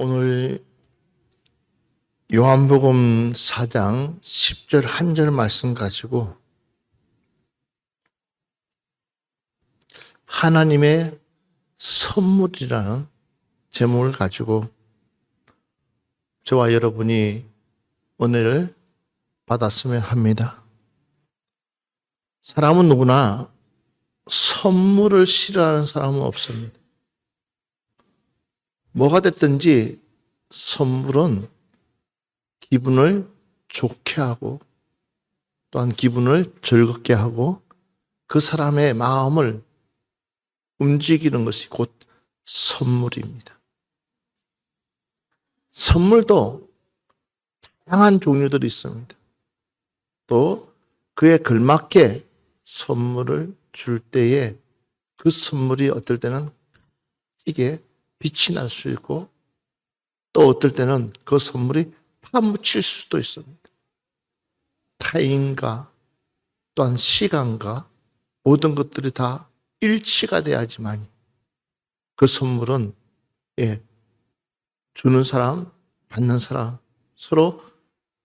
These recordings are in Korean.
오늘 요한복음 4장 10절 한 절 말씀 가지고 하나님의 선물이라는 제목을 가지고 저와 여러분이 은혜를 받았으면 합니다. 사람은 누구나 선물을 싫어하는 사람은 없습니다. 뭐가 됐든지 선물은 기분을 좋게 하고 또한 기분을 즐겁게 하고 그 사람의 마음을 움직이는 것이 곧 선물입니다. 선물도 다양한 종류들이 있습니다. 또 그에 걸맞게 선물을 줄 때에 그 선물이 어떨 때는 이게 빛이 날 수 있고 또 어떨 때는 그 선물이 파묻힐 수도 있습니다. 타인과 또한 시간과 모든 것들이 다 일치가 돼야지만 그 선물은 주는 사람, 받는 사람 서로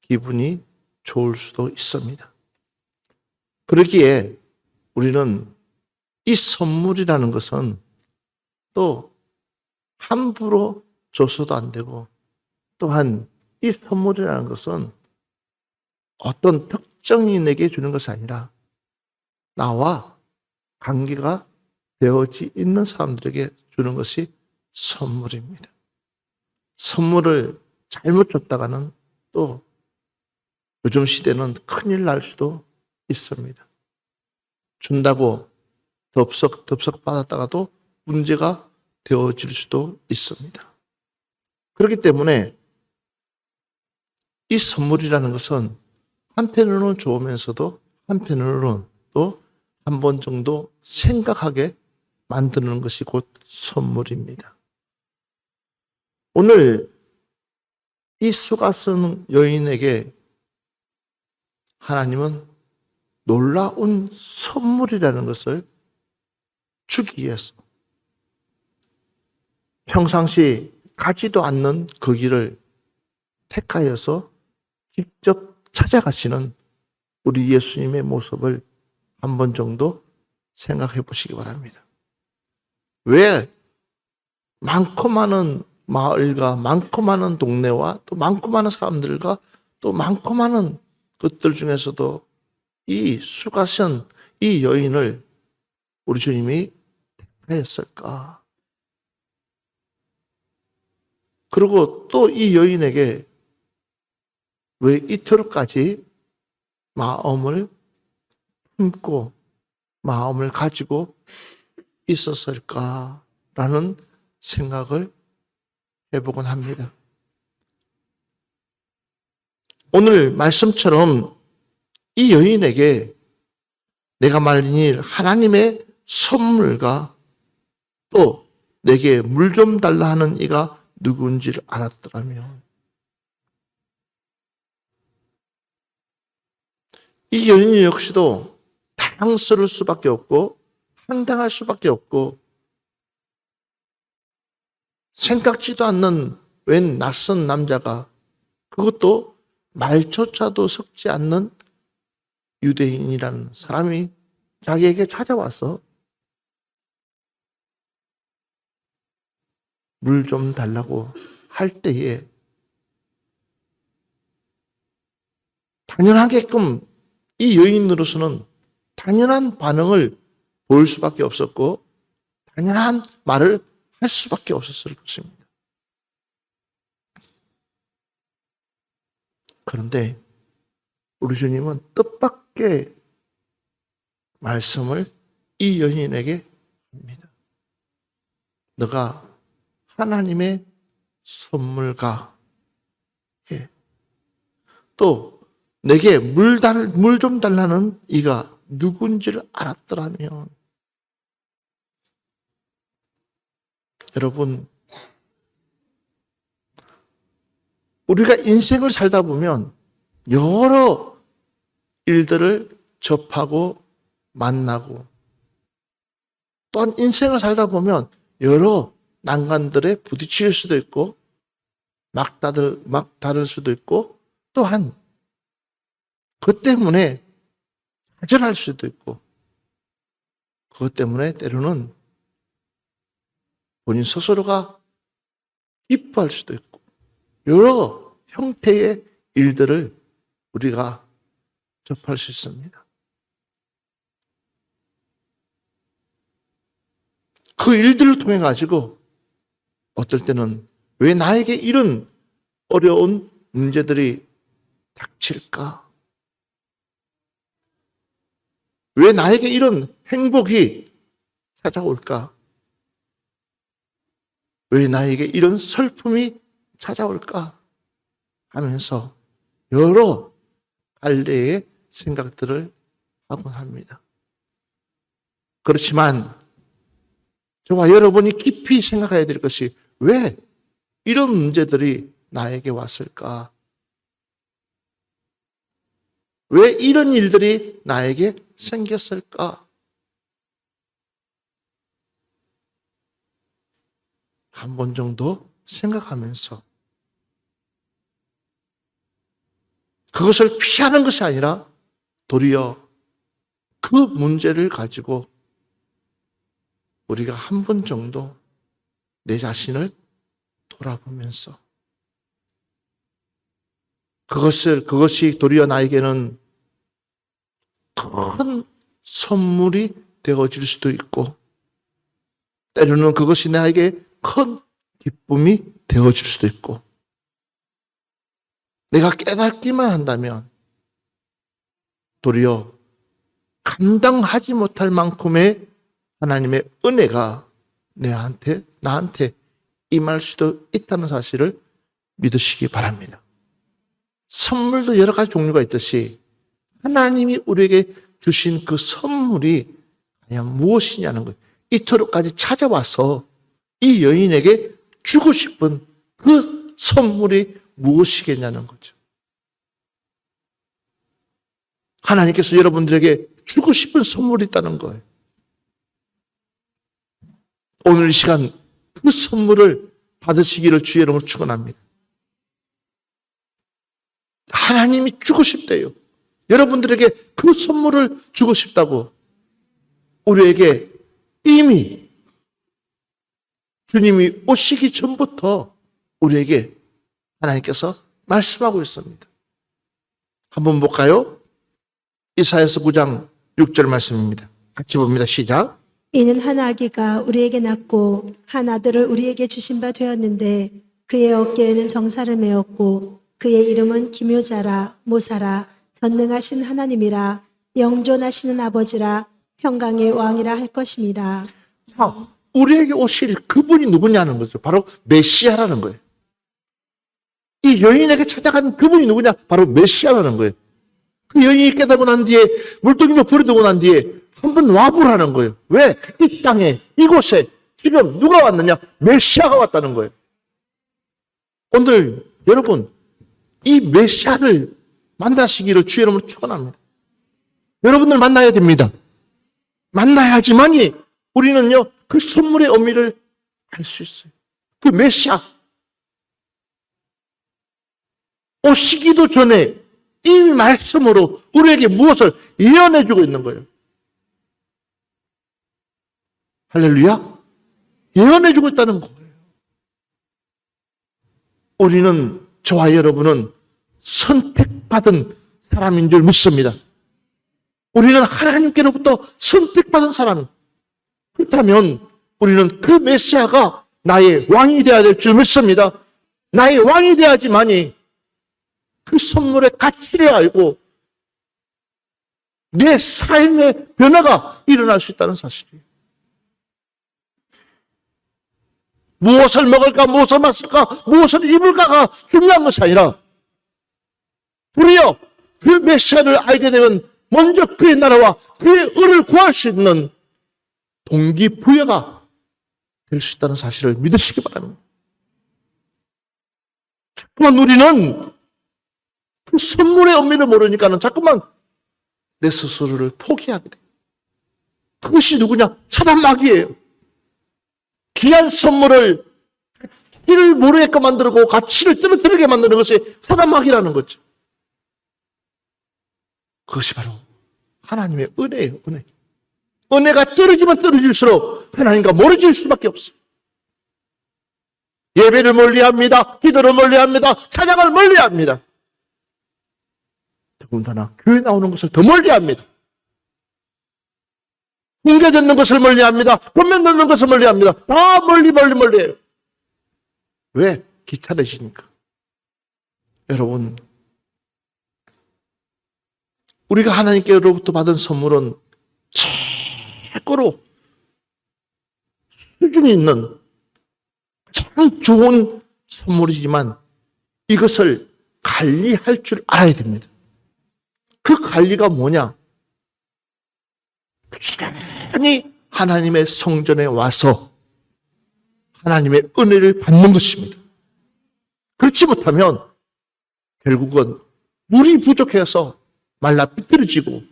기분이 좋을 수도 있습니다. 그러기에 우리는 이 선물이라는 것은 또 함부로 줘서도 안 되고 또한 이 선물이라는 것은 어떤 특정인에게 주는 것이 아니라 나와 관계가 되어지 있는 사람들에게 주는 것이 선물입니다. 선물을 잘못 줬다가는 또 요즘 시대는 큰일 날 수도 있습니다. 준다고 덥석 받았다가도 문제가 되어질 수도 있습니다. 그렇기 때문에 이 선물이라는 것은 한편으로는 좋으면서도 한편으로는 또 한 번 정도 생각하게 만드는 것이 곧 선물입니다. 오늘 이 수가 쓴 여인에게 하나님은 놀라운 선물이라는 것을 주기 위해서 평상시 가지도 않는 그 길을 택하여서 직접 찾아가시는 우리 예수님의 모습을 한 번 정도 생각해 보시기 바랍니다. 왜 많고 많은 마을과 많고 많은 동네와 또 많고 많은 사람들과 또 많고 많은 것들 중에서도 이 수가선 이 여인을 우리 주님이 택하였을까? 그리고 또 이 여인에게 왜 이토록까지 마음을 품고 마음을 가지고 있었을까라는 생각을 해보곤 합니다. 오늘 말씀처럼 이 여인에게 내가 말하니 하나님의 선물과 또 내게 물 좀 달라 하는 이가 누구인지를 알았더라면 이 여인 역시도 당스러울 수밖에 없고 황당할 수밖에 없고 생각지도 않는 웬 낯선 남자가 그것도 말조차도 섞지 않는 유대인이라는 사람이 자기에게 찾아와서 물 좀 달라고 할 때에 당연하게끔 이 여인으로서는 당연한 반응을 보일 수밖에 없었고 당연한 말을 할 수밖에 없었을 것입니다. 그런데 우리 주님은 뜻밖의 말씀을 이 여인에게 합니다. 너가 하나님의 선물과 또 내게 물 좀 달라는 이가 누군지를 알았더라면 여러분 우리가 인생을 살다 보면 여러 일들을 접하고 만나고 또한 인생을 살다 보면 여러 난관들에 부딪힐 수도 있고 막 다를 수도 있고, 또한 그 때문에 좌절할 수도 있고, 그것 때문에 때로는 본인 스스로가 기뻐할 수도 있고, 여러 형태의 일들을 우리가 접할 수 있습니다. 그 일들을 통해 가지고 어떨 때는 왜 나에게 이런 어려운 문제들이 닥칠까? 왜 나에게 이런 행복이 찾아올까? 왜 나에게 이런 슬픔이 찾아올까? 하면서 여러 갈래의 생각들을 하곤 합니다. 그렇지만 저와 여러분이 깊이 생각해야 될 것이 왜 이런 문제들이 나에게 왔을까? 왜 이런 일들이 나에게 생겼을까? 한 번 정도 생각하면서 그것을 피하는 것이 아니라 도리어 그 문제를 가지고 우리가 한 번 정도 내 자신을 돌아보면서 그것이 도리어 나에게는 큰 선물이 되어질 수도 있고, 때로는 그것이 나에게 큰 기쁨이 되어질 수도 있고, 내가 깨닫기만 한다면 도리어 감당하지 못할 만큼의 하나님의 은혜가 나한테 임할 수도 있다는 사실을 믿으시기 바랍니다. 선물도 여러 가지 종류가 있듯이 하나님이 우리에게 주신 그 선물이 과연 무엇이냐는 거예요. 이토록까지 찾아와서 이 여인에게 주고 싶은 그 선물이 무엇이겠냐는 거죠. 하나님께서 여러분들에게 주고 싶은 선물이 있다는 거예요. 오늘 이 시간 그 선물을 받으시기를 주의 이름으로 축원합니다. 하나님이 주고 싶대요. 여러분들에게 그 선물을 주고 싶다고 우리에게 이미 주님이 오시기 전부터 우리에게 하나님께서 말씀하고 있습니다. 한번 볼까요? 이사야서 9장 6절 말씀입니다. 같이 봅니다. 시작. 이는 한 아기가 우리에게 낳고 한 아들을 우리에게 주신 바 되었는데 그의 어깨에는 정사를 메었고 그의 이름은 기묘자라 모사라 전능하신 하나님이라 영존하시는 아버지라 평강의 왕이라 할 것입니다. 자, 우리에게 오실 그분이 누구냐는 거죠. 바로 메시아라는 거예요. 이 여인에게 찾아간 그분이 누구냐? 바로 메시아라는 거예요. 그 여인이 깨닫고 난 뒤에 물동이로 버려두고 난 뒤에 한번 와보라는 거예요. 왜? 이 땅에 이곳에 지금 누가 왔느냐? 메시아가 왔다는 거예요. 오늘 여러분 이 메시아를 만나시기를 주의 이름으로 축원합니다. 여러분들 만나야 됩니다. 만나야지만이 우리는요 그 선물의 의미를 알 수 있어요. 그 메시아 오시기도 전에 이 말씀으로 우리에게 무엇을 예언해주고 있는 거예요. 할렐루야. 예언해주고 있다는 거예요. 우리는 저와 여러분은 선택받은 사람인 줄 믿습니다. 우리는 하나님께로부터 선택받은 사람. 그렇다면 우리는 그 메시아가 나의 왕이 되어야 될 줄 믿습니다. 나의 왕이 되어야지만이 그 선물의 가치를 알고 내 삶의 변화가 일어날 수 있다는 사실이에요. 무엇을 먹을까, 무엇을 마실까, 무엇을 입을까가 중요한 것이 아니라 도리어 그 메시아를 알게 되면 먼저 그의 나라와 그의 의를 구할 수 있는 동기부여가 될 수 있다는 사실을 믿으시기 바랍니다. 자꾸만 우리는 그 선물의 의미를 모르니까는 자꾸만 내 스스로를 포기하게 돼요. 그것이 누구냐? 사단 마귀예요. 귀한 선물을 가치를 모르게끔 만들고 가치를 떨어뜨리게 만드는 것이 사단마귀라는 거죠. 그것이 바로 하나님의 은혜예요. 은혜. 은혜가 떨어지면 떨어질수록 하나님과 멀어질 수밖에 없어요. 예배를 멀리합니다. 기도를 멀리합니다. 찬양을 멀리합니다. 더군다나 교회 나오는 것을 더 멀리합니다. 훈계 듣는 것을 멀리합니다. 권면 듣는 것을 멀리합니다. 다 멀리해요. 왜? 귀찮으시니까. 여러분, 우리가 하나님께로부터 받은 선물은 최고로 수준이 있는 참 좋은 선물이지만 이것을 관리할 줄 알아야 됩니다. 그 관리가 뭐냐? 부지런히 하나님의 성전에 와서 하나님의 은혜를 받는 것입니다. 그렇지 못하면 결국은 물이 부족해서 말라 삐뚤어지고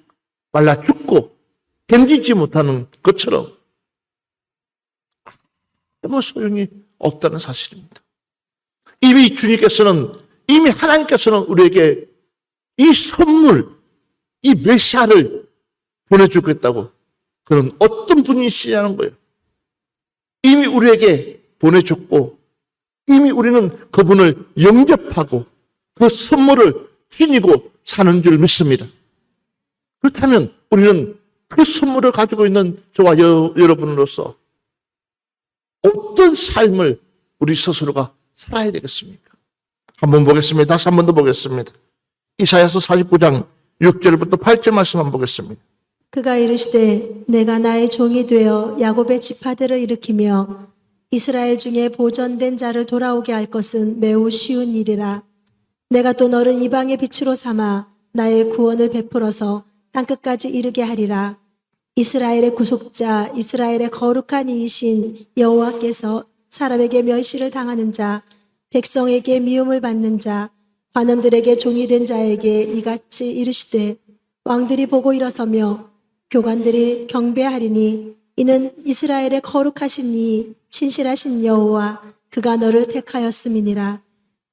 말라 죽고 견디지 못하는 것처럼 아무 소용이 없다는 사실입니다. 이미 하나님께서는 우리에게 이 선물, 이 메시아를 보내주겠다고 그런 어떤 분이시냐는 거예요. 이미 우리에게 보내줬고 이미 우리는 그분을 영접하고 그 선물을 지니고 사는 줄 믿습니다. 그렇다면 우리는 그 선물을 가지고 있는 저와 여러분으로서 어떤 삶을 우리 스스로가 살아야 되겠습니까? 한번 보겠습니다. 다시 한 번 더 보겠습니다. 이사야서 49장 6절부터 8절 말씀 한번 보겠습니다. 그가 이르시되 내가 나의 종이 되어 야곱의 지파들을 일으키며 이스라엘 중에 보존된 자를 돌아오게 할 것은 매우 쉬운 일이라. 내가 또 너를 이방의 빛으로 삼아 나의 구원을 베풀어서 땅끝까지 이르게 하리라. 이스라엘의 구속자, 이스라엘의 거룩한 이이신 여호와께서 사람에게 멸시를 당하는 자, 백성에게 미움을 받는 자, 관원들에게 종이 된 자에게 이같이 이르시되 왕들이 보고 일어서며 교관들이 경배하리니 이는 이스라엘의 거룩하신 이 신실하신 여호와 그가 너를 택하였음이니라.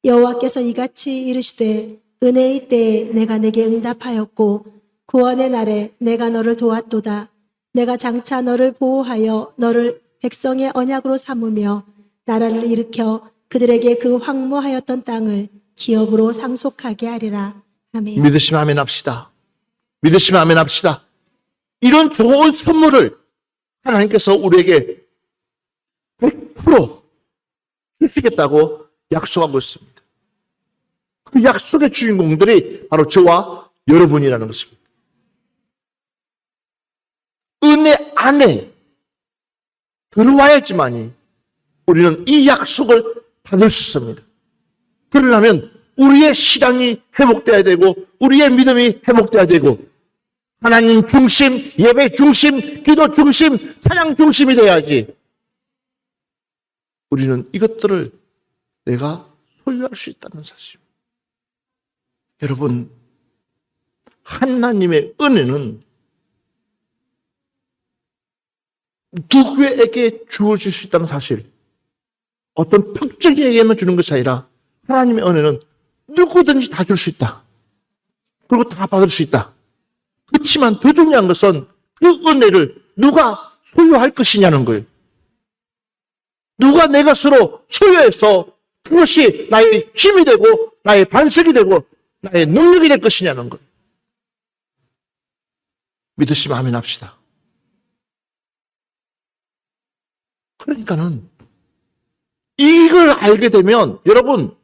여호와께서 이같이 이르시되 은혜의 때에 내가 내게 응답하였고 구원의 날에 내가 너를 도왔도다. 내가 장차 너를 보호하여 너를 백성의 언약으로 삼으며 나라를 일으켜 그들에게 그 황무하였던 땅을 기업으로 상속하게 하리라. 아멘. 믿으시면 아멘 합시다. 믿으시면 아멘 합시다. 이런 좋은 선물을 하나님께서 우리에게 100% 주시겠다고 약속하고 있습니다. 그 약속의 주인공들이 바로 저와 여러분이라는 것입니다. 은혜 안에 들어와야지만이 우리는 이 약속을 받을 수 있습니다. 그러려면 우리의 신앙이 회복돼야 되고 우리의 믿음이 회복돼야 되고 하나님 중심, 예배 중심, 기도 중심, 찬양 중심이 돼야지 우리는 이것들을 내가 소유할 수 있다는 사실. 여러분, 하나님의 은혜는 누구에게 주어질 수 있다는 사실. 어떤 특정에게만 주는 것이 아니라 하나님의 은혜는 누구든지 다 줄 수 있다. 그리고 다 받을 수 있다. 그렇지만 더 중요한 것은 그 은혜를 누가 소유할 것이냐는 거예요. 누가 내 것으로 소유해서 그것이 나의 힘이 되고 나의 반석이 되고 나의 능력이 될 것이냐는 거예요. 믿으시면 아멘 합시다. 그러니까는 이걸 알게 되면 여러분,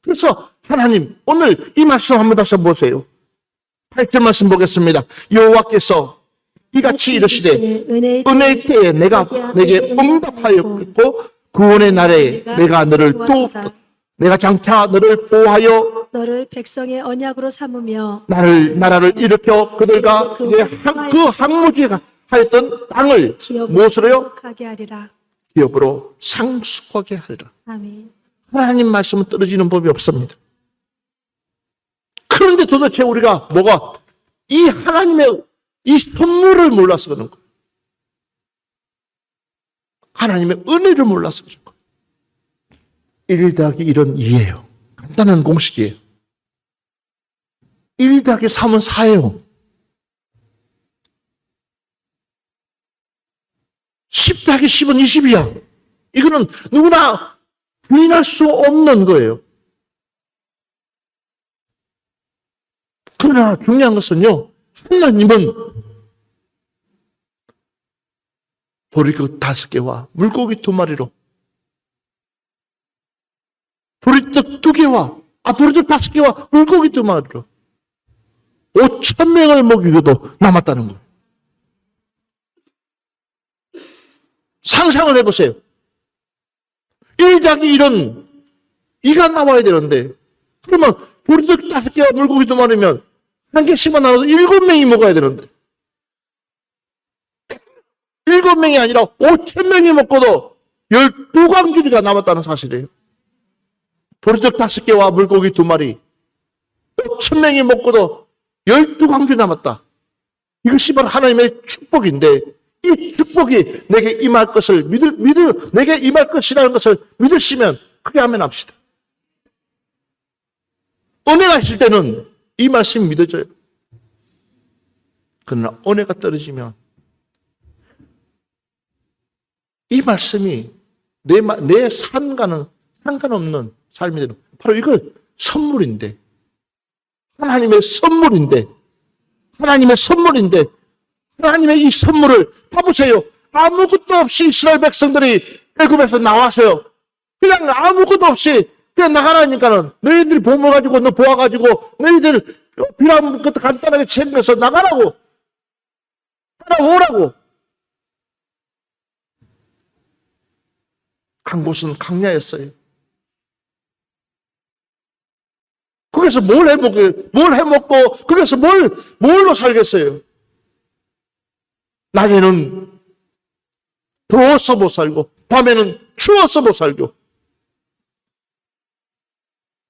그래서 하나님 오늘 이 말씀 한번 다시 보세요. 8절 말씀 보겠습니다. 여호와께서 이같이 이르시되 은혜의 때에 내가 내게 응답하였고 구원의 날에 내가 너를 또 내가 장차 너를 보호하여 너를 백성의 언약으로 삼으며 나라를 일으켜 그들과 그 항무지에 하였던 땅을 무엇으로요? 하게 하리라. 기업으로 상속하게 하리라. 아멘. 하나님 말씀은 떨어지는 법이 없습니다. 그런데 도대체 우리가 이 하나님의 이 선물을 몰라서 그런 거예요. 하나님의 은혜를 몰라서 그런 거예요. 1 더하기 1은 2예요. 간단한 공식이에요. 1 더하기 3은 4예요. 10 더하기 10은 20이야. 이거는 누구나 부인할 수 없는 거예요. 그러나 중요한 것은요, 하나님은 보리떡 5개와 물고기 2마리로, 보리떡 2개와, 보리떡 5개와 물고기 2마리로 5,000명을 먹이고도 남았다는 거예요. 상상을 해보세요. 1 더하기 1은 2가 나와야 되는데, 그러면 보리떡 5개와 물고기 2마리면 1개씩만 나눠서 7명이 먹어야 되는데, 7명이 아니라 5,000명이 먹고도 12광주리가 남았다는 사실이에요. 보리떡 5개와 물고기 2마리, 5,000명이 먹고도 12광주리 남았다. 이것이 바로 하나님의 축복인데, 이 축복이 내게 임할 것을 내게 임할 것이라는 것을 믿으시면 크게 아멘 합시다. 은혜가 있을 때는 이 말씀이 믿어져요. 그러나 은혜가 떨어지면 이 말씀이 내 삶과는 상관없는 삶이 되는, 바로 이걸 선물인데, 하나님의 선물인데, 하나님의 이 선물을 봐보세요. 아무것도 없이 이스라엘 백성들이 애굽에서 나와서요, 그냥 아무것도 없이 그냥 나가라니까는, 너희들이 보물 가지고 너 보아가지고 너희들 필요한 것도 간단하게 챙겨서 나가라고, 따라오라고. 간 곳은 강야였어요. 거기서 뭘 해먹고, 거기서 뭘로 살겠어요? 낮에는 더워서 못 살고, 밤에는 추워서 못 살고.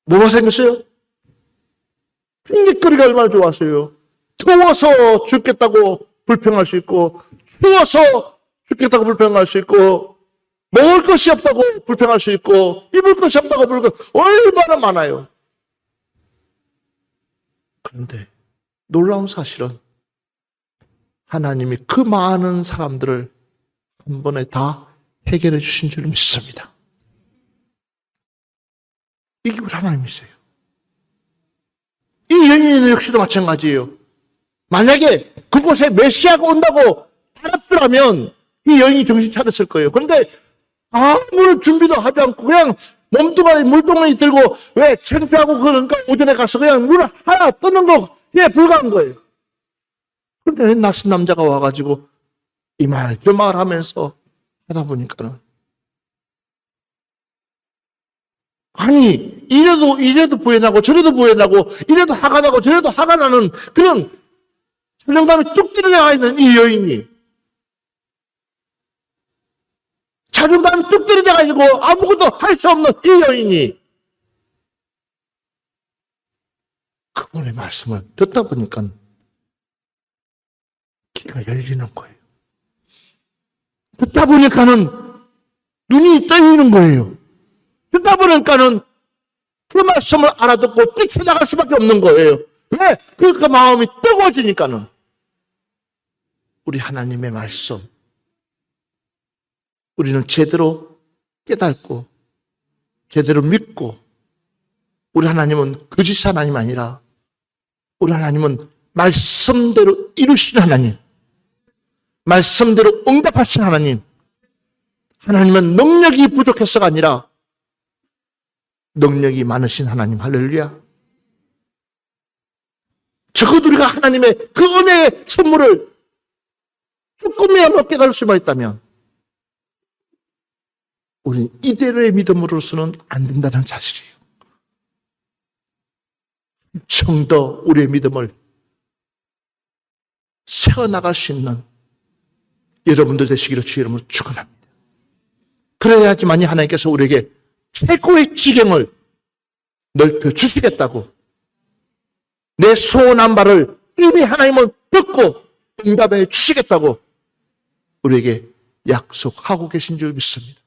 뭐가 생겼어요? 핑계거리가 얼마나 좋았어요. 더워서 죽겠다고 불평할 수 있고, 추워서 죽겠다고 불평할 수 있고, 먹을 것이 없다고 불평할 수 있고, 입을 것이 없다고 얼마나 많아요. 그런데 놀라운 사실은 하나님이 그 많은 사람들을 한 번에 다 해결해 주신 줄 믿습니다. 이게 우리 하나님이세요. 이 여인은 역시도 마찬가지예요. 만약에 그곳에 메시아가 온다고 알았더라면 이 여인이 정신 차렸을 거예요. 그런데 아무런 준비도 하지 않고 그냥 몸뚱아리 물동이 들고, 왜 창피하고 그러니까 오전에 가서 그냥 물 하나 뜨는 거에 불과한 거예요. 그런데 낯선 남자가 와가지고 이 말 저 말 하면서 하다 보니까는, 아니 이래도 부해나고 저래도 부해나고, 이래도 화가 나고 저래도 화가 나는 그런 자존감이 뚝 떨어져 있는 이 여인이, 자존감이 뚝 떨어져가지고 아무것도 할 수 없는 이 여인이 그분의 말씀을 듣다 보니까 귀가 열리는 거예요. 듣다 보니까는 눈이 떠있는 거예요. 듣다 보니까는 그 말씀을 알아듣고 뛰쳐나갈 수밖에 없는 거예요. 왜? 그 마음이 뜨거워지니까는. 우리 하나님의 말씀, 우리는 제대로 깨닫고 제대로 믿고, 우리 하나님은 거짓 하나님 아니라 우리 하나님은 말씀대로 이루시는 하나님, 말씀대로 응답하신 하나님. 하나님은 능력이 부족해서가 아니라 능력이 많으신 하나님. 할렐루야. 적어도 우리가 하나님의 그 은혜의 선물을 조금이라도 깨달을 수만 있다면 우리는 이대로의 믿음으로서는 안 된다는 사실이에요. 좀 더 우리의 믿음을 세워나갈 수 있는 여러분들 되시기를 주의 이름으로 축원합니다. 그래야지만이 하나님께서 우리에게 최고의 지경을 넓혀 주시겠다고, 내 소원한 바를 이미 하나님은 듣고 응답해 주시겠다고 우리에게 약속하고 계신 줄 믿습니다.